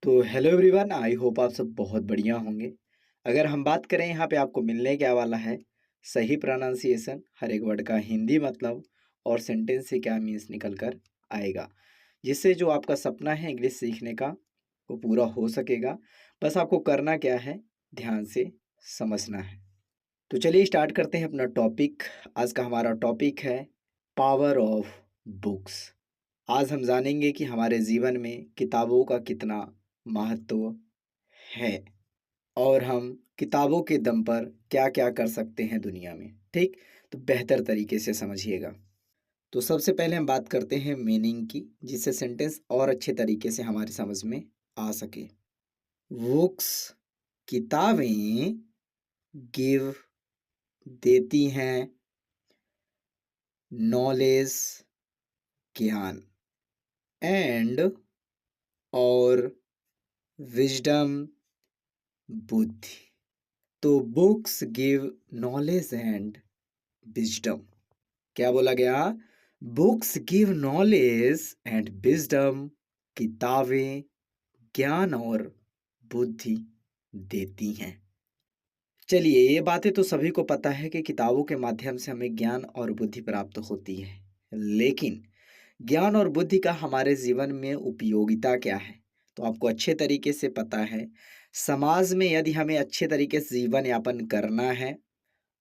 तो hello everyone, I hope आप सब बहुत बढ़िया होंगे। अगर हम बात करें यहाँ पे आपको मिलने क्या वाला है, सही प्रोनाउंसिएशन, हर एक वर्ड का हिंदी मतलब और सेंटेंस से क्या मीन्स निकल कर आएगा, जिससे जो आपका सपना है इंग्लिश सीखने का वो पूरा हो सकेगा। बस आपको करना क्या है, ध्यान से समझना है। तो चलिए स्टार्ट करते हैं अपना टॉपिक। आज का हमारा टॉपिक है पावर ऑफ बुक्स। आज हम जानेंगे कि हमारे जीवन में किताबों का कितना महत्व है और हम किताबों के दम पर क्या-क्या कर सकते हैं दुनिया में। ठीक? तो बेहतर तरीके से समझिएगा। तो सबसे पहले हम बात करते हैं मीनिंग की, जिससे सेंटेंस और अच्छे तरीके से हमारी समझ में आ सके। बुक्स, किताबें गिव, देती हैं, नॉलेज, ज्ञान, एंड और विज़डम, बुद्धि। तो books give knowledge and wisdom. क्या बोला गया? Books give knowledge and wisdom. किताबें ज्ञान और बुद्धि देती हैं। चलिए, ये बातें तो सभी को पता है कि किताबों के माध्यम से हमें ज्ञान और बुद्धि प्राप्त होती है। लेकिन ज्ञान और बुद्धि का हमारे जीवन में उपयोगिता क्या है? तो आपको अच्छे तरीके से पता है, समाज में यदि हमें अच्छे तरीके से जीवन यापन करना है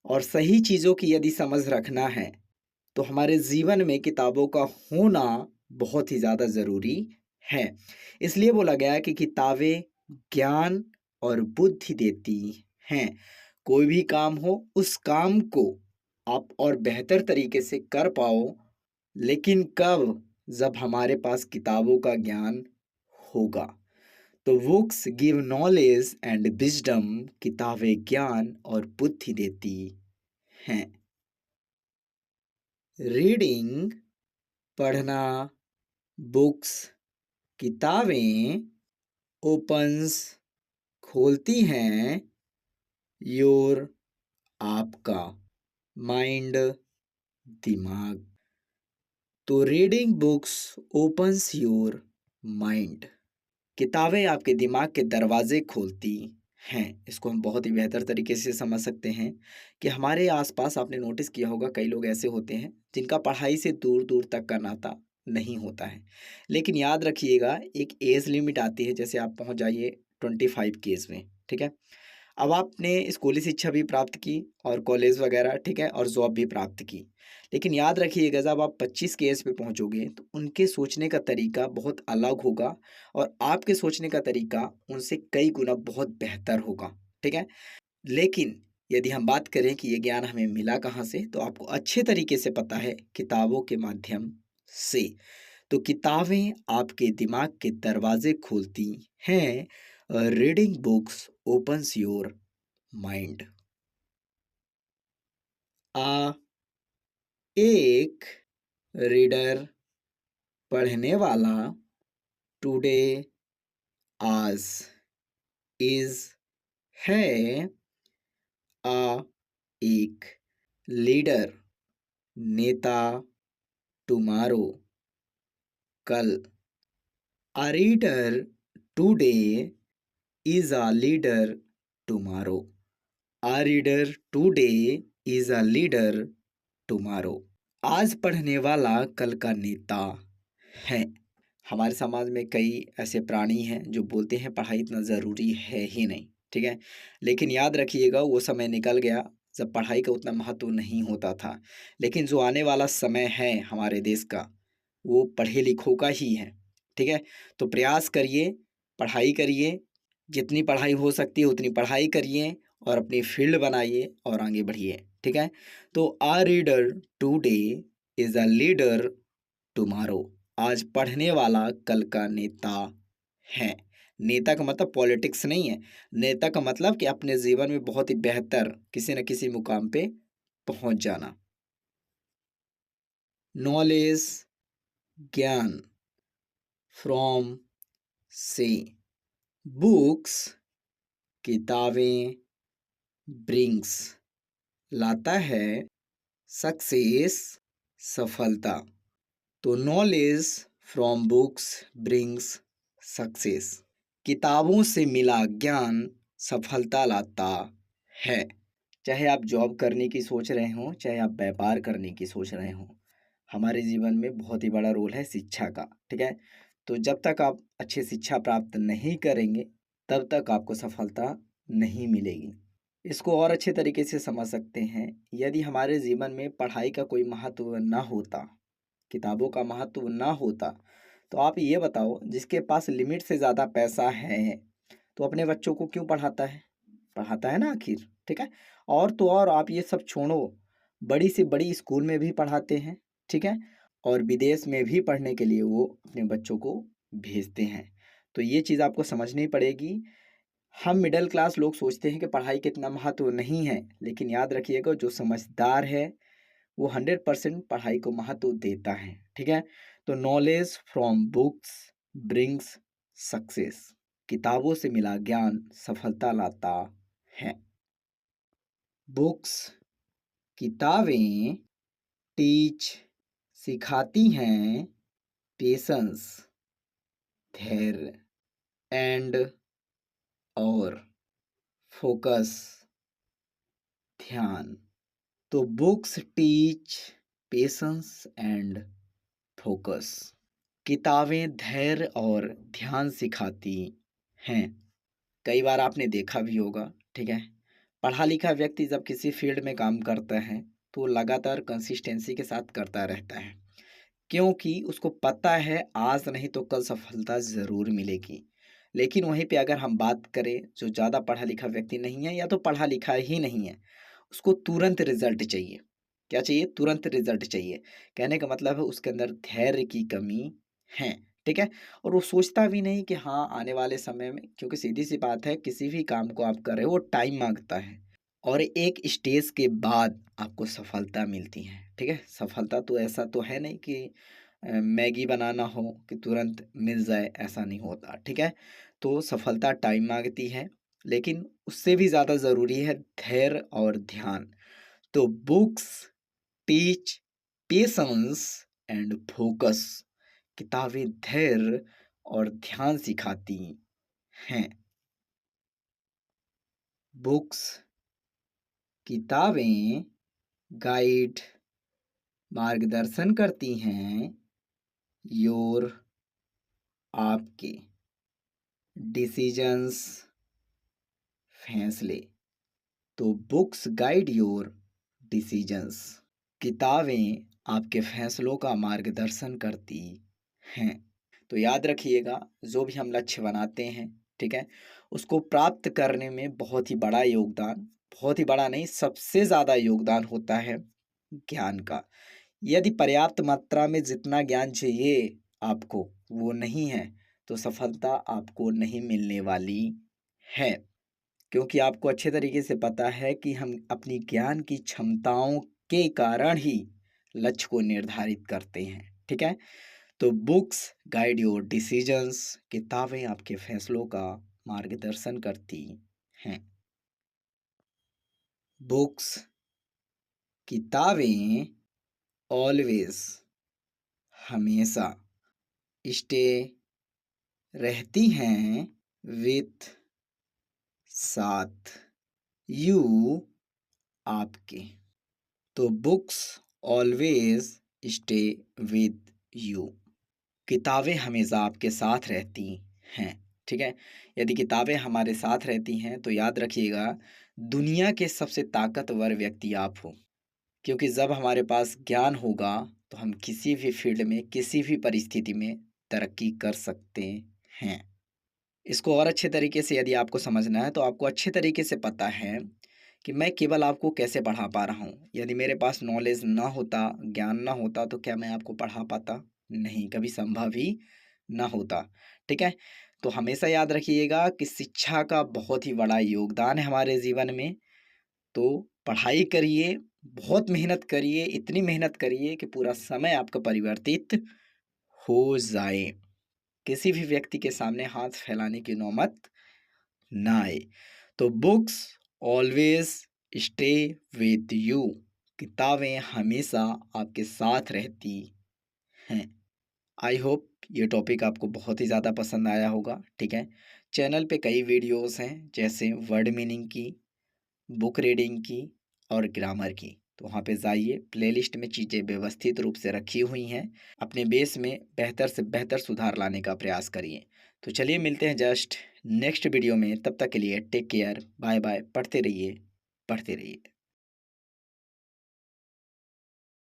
और सही चीज़ों की यदि समझ रखना है, तो हमारे जीवन में किताबों का होना बहुत ही ज़्यादा ज़रूरी है। इसलिए बोला गया है कि किताबें ज्ञान और बुद्धि देती हैं। कोई भी काम हो, उस काम को आप और बेहतर तरीके से कर पाओ, लेकिन कब? जब हमारे पास किताबों का ज्ञान होगा। तो books give knowledge and wisdom. किताबें ज्ञान और बुद्धि देती हैं। रीडिंग, पढ़ना, बुक्स, किताबें ओपन्स, खोलती हैं, योर, आपका, माइंड, दिमाग। तो reading books opens your mind. किताबें आपके दिमाग के दरवाजे खोलती हैं। इसको हम बहुत ही बेहतर तरीके से समझ सकते हैं कि हमारे आसपास आपने नोटिस किया होगा, कई लोग ऐसे होते हैं जिनका पढ़ाई से दूर दूर तक का नाता नहीं होता है। लेकिन याद रखिएगा, एक एज लिमिट आती है, जैसे आप पहुंच जाइए 25 की एज में। ठीक है? अब आपने स्कूली शिक्षा भी प्राप्त की और कॉलेज वगैरह, ठीक है, और जॉब भी प्राप्त की। लेकिन याद रखिएगा, जब आप 25 की एज पे पहुंचोगे तो उनके सोचने का तरीका बहुत अलग होगा और आपके सोचने का तरीका उनसे कई गुना बहुत बेहतर होगा। ठीक है? लेकिन यदि हम बात करें कि ये ज्ञान हमें मिला कहाँ से, तो आपको अच्छे तरीके से पता है, किताबों के माध्यम से। तो किताबें आपके दिमाग के दरवाजे खोलती हैं। Reading books opens your mind. आ एक रीडर, पढ़ने वाला, टुडे, आज, इज, है, आ एक लीडर, नेता, टुमारो, कल। A reader today is a leader tomorrow. A reader today is a leader tomorrow. आज पढ़ने वाला कल का नेता है। हमारे समाज में कई ऐसे प्राणी हैं जो बोलते हैं पढ़ाई इतना ज़रूरी है ही नहीं। ठीक है? लेकिन याद रखिएगा, वो समय निकल गया जब पढ़ाई का उतना महत्व नहीं होता था। लेकिन जो आने वाला समय है हमारे देश का, वो पढ़े लिखों का ही है। ठीक है? तो प्रयास करिए, पढ़ाई करिए, जितनी पढ़ाई हो सकती है उतनी पढ़ाई करिए और अपनी फील्ड बनाइए और आगे बढ़िए। ठीक है? तो a reader today is a leader tomorrow. आज पढ़ने वाला कल का नेता है। नेता का मतलब पॉलिटिक्स नहीं है। नेता का मतलब कि अपने जीवन में बहुत ही बेहतर किसी न किसी मुकाम पे पहुंच जाना। नॉलेज, ज्ञान, फ्रॉम, से। बुक्स, किताबें, ब्रिंग्स, लाता है, सक्सेस, सफलता। तो knowledge from books brings success. किताबों से मिला ज्ञान सफलता लाता है। चाहे आप जॉब करने की सोच रहे हों, चाहे आप व्यापार करने की सोच रहे हों, हमारे जीवन में बहुत ही बड़ा रोल है शिक्षा का, ठीक है? तो जब तक आप अच्छी शिक्षा प्राप्त नहीं करेंगे, तब तक आपको सफलता नहीं मिलेगी। इसको और अच्छे तरीके से समझ सकते हैं, यदि हमारे जीवन में पढ़ाई का कोई महत्व ना होता, किताबों का महत्व ना होता, तो आप ये बताओ, जिसके पास लिमिट से ज़्यादा पैसा है, तो अपने बच्चों को क्यों पढ़ाता है? पढ़ाता है ना आखिर, ठीक है? और तो और आप ये सब छोड़ो, बड़ी से बड़ी स्कूल में भी पढ़ाते हैं, ठीक है? और विदेश में भी पढ़ने के लिए वो अपने बच्चों को भेजते हैं। तो ये चीज़ आपको समझनी पड़ेगी। हम मिडिल क्लास लोग सोचते हैं कि पढ़ाई का इतना महत्व नहीं है, लेकिन याद रखिएगा, जो समझदार है वो 100% पढ़ाई को महत्व देता है, ठीक है? तो knowledge from books brings success. किताबों से मिला ज्ञान सफलता लाता है। बुक्स, किताबें टीच, सिखाती हैं पेशेंस, धैर्य एंड और फोकस, ध्यान। तो books teach patience and focus. किताबें धैर्य और ध्यान सिखाती हैं। कई बार आपने देखा भी होगा, ठीक है? पढ़ा लिखा व्यक्ति जब किसी फील्ड में काम करता है, तो लगातार कंसिस्टेंसी के साथ करता रहता है, क्योंकि उसको पता है आज नहीं तो कल सफलता ज़रूर मिलेगी। लेकिन वहीं पे अगर हम बात करें, जो ज़्यादा पढ़ा लिखा व्यक्ति नहीं है या तो पढ़ा लिखा ही नहीं है, उसको तुरंत रिजल्ट चाहिए। क्या चाहिए? तुरंत रिजल्ट चाहिए। कहने का मतलब है उसके अंदर धैर्य की कमी है, ठीक है? और वो सोचता भी नहीं कि हाँ, आने वाले समय में, क्योंकि सीधी सी बात है, किसी भी काम को आप कर रहे हो वो टाइम मांगता है, और एक स्टेज के बाद आपको सफलता मिलती है, ठीक है? सफलता तो ऐसा तो है नहीं कि मैगी बनाना हो कि तुरंत मिल जाए, ऐसा नहीं होता, ठीक है? तो सफलता टाइम मांगती है, लेकिन उससे भी ज़्यादा ज़रूरी है धैर्य और ध्यान। तो books teach patience and focus. किताबें धैर्य और ध्यान सिखाती हैं। बुक्स, किताबें गाइड, मार्गदर्शन करती हैं योर, आपके डिसीजंस, फैसले। तो बुक्स गाइड योर डिसीजंस। किताबें आपके फैसलों का मार्गदर्शन करती हैं। तो याद रखिएगा, जो भी हम लक्ष्य बनाते हैं, ठीक है, उसको प्राप्त करने में बहुत ही बड़ा योगदान, बहुत ही बड़ा नहीं, सबसे ज़्यादा योगदान होता है ज्ञान का। यदि पर्याप्त मात्रा में जितना ज्ञान चाहिए आपको वो नहीं है, तो सफलता आपको नहीं मिलने वाली है, क्योंकि आपको अच्छे तरीके से पता है कि हम अपनी ज्ञान की क्षमताओं के कारण ही लक्ष्य को निर्धारित करते हैं, ठीक है? तो बुक्स गाइड योर डिसीजंस। किताबें आपके फैसलों का मार्गदर्शन करती हैं। बुक्स, किताबें ऑलवेज, हमेशा, स्टे, रहती हैं, विथ, साथ, यू, आपके। तो books always stay with you. किताबें हमेशा आपके साथ रहती हैं, ठीक है? यदि किताबें हमारे साथ रहती हैं, तो याद रखिएगा, दुनिया के सबसे ताकतवर व्यक्ति आप हो, क्योंकि जब हमारे पास ज्ञान होगा, तो हम किसी भी फील्ड में, किसी भी परिस्थिति में तरक्की कर सकते हैं। इसको और अच्छे तरीके से यदि आपको समझना है, तो आपको अच्छे तरीके से पता है कि मैं केवल आपको कैसे पढ़ा पा रहा हूँ। यदि मेरे पास नॉलेज ना होता, ज्ञान ना होता, तो क्या मैं आपको पढ़ा पाता? नहीं, कभी संभव ही ना होता, ठीक है? तो हमेशा याद रखिएगा कि शिक्षा का बहुत ही बड़ा योगदान है हमारे जीवन में। तो पढ़ाई करिए, बहुत मेहनत करिए, इतनी मेहनत करिए कि पूरा समय आपका परिवर्तित हो जाए। किसी भी व्यक्ति के सामने हाथ फैलाने की नौबत ना आए। तो books always stay with you. किताबें हमेशा आपके साथ रहती हैं। आई होप ये टॉपिक आपको बहुत ही ज़्यादा पसंद आया होगा, ठीक है। चैनल पे कई वीडियोस हैं, जैसे वर्ड मीनिंग की, बुक रीडिंग की और ग्रामर की। तो वहाँ पे जाइए, प्लेलिस्ट में चीज़ें व्यवस्थित रूप से रखी हुई हैं। अपने बेस में बेहतर से बेहतर सुधार लाने का प्रयास करिए। तो चलिए मिलते हैं जस्ट नेक्स्ट वीडियो में, तब तक के लिए टेक केयर, बाय बाय, पढ़ते रहिए, पढ़ते रहिए।